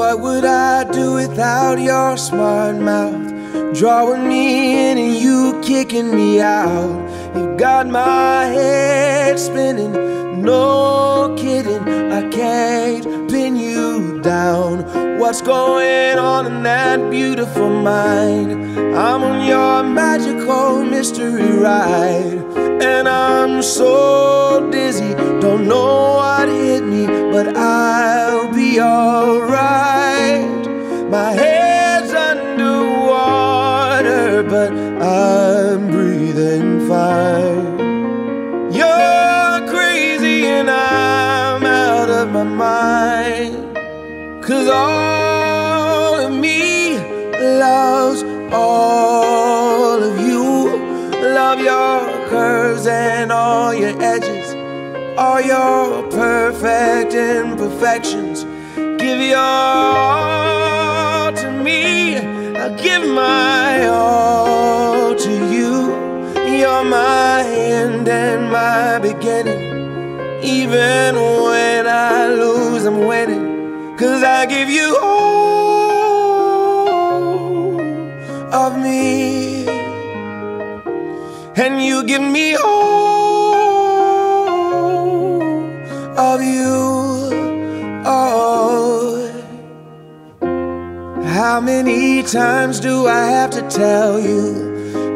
What would I do without your smart mouth? Drawing me in and you kicking me out. You got my head spinning, no kidding, I can't pin you down. What's going on in that beautiful mind? I'm on your magical mystery ride, and I'm so dizzy, don't know what hit me, but I'll be alright. My head's underwater, but I'm breathing fine. You're crazy and I'm out of my mind, 'cause all of me loves all of you. Love your curves and all your edges, all your perfect imperfections. Give your all to me, I'll give my all to you. You're my end and my beginning. Even when I lose, I'm winning, 'cause I give you all of me, and you give me all of you. Oh, how many times do I have to tell you?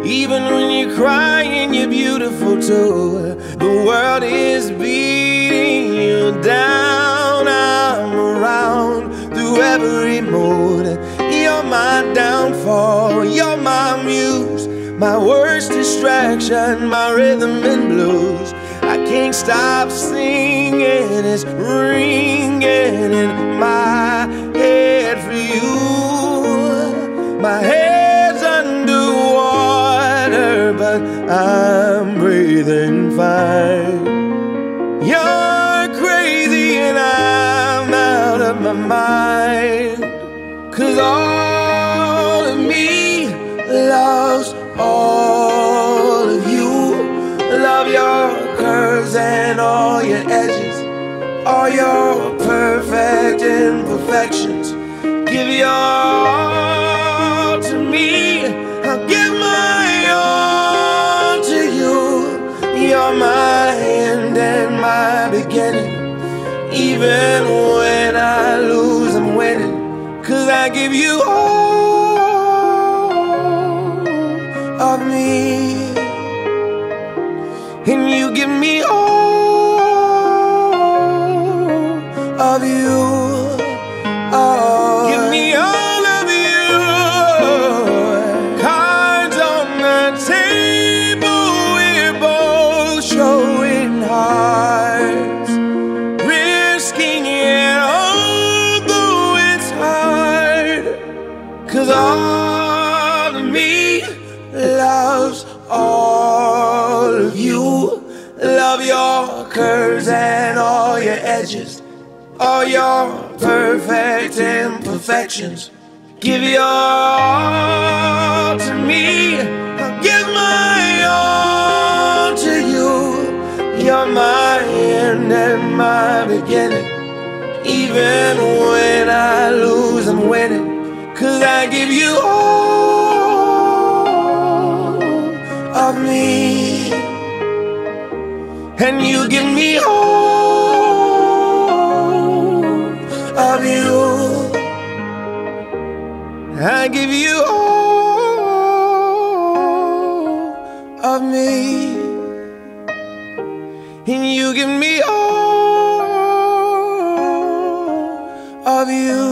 Even when you're crying, you're beautiful too. The world is beating you down. I'm around through every mood. You're my downfall, you're my muse, my worst distraction, my rhythm and blues. I can't stop singing, it's ringing in my head for you. My head's underwater, but I'm breathing fine. You're crazy and I'm out of my mind, 'cause all of me loves all of you. Love your curves and all your edges, all your perfect imperfections. Give your all to me, I'll give my all to you. You're my end and my beginning. Even when I lose, I'm winning, 'cause I give you all of me, and you give me all of you. Oh, give me all of you. Cards on the table, we're both showing hearts, risking it although it's hard, 'cause all of me loves all of you. Love your curves and all your edges, all your perfect imperfections. Give your all to me, I'll give my all to you. You're my end and my beginning. Even when I lose, I'm winning, 'cause I give you all of me, and you give me all of you. I give you all of me, and you give me all of you.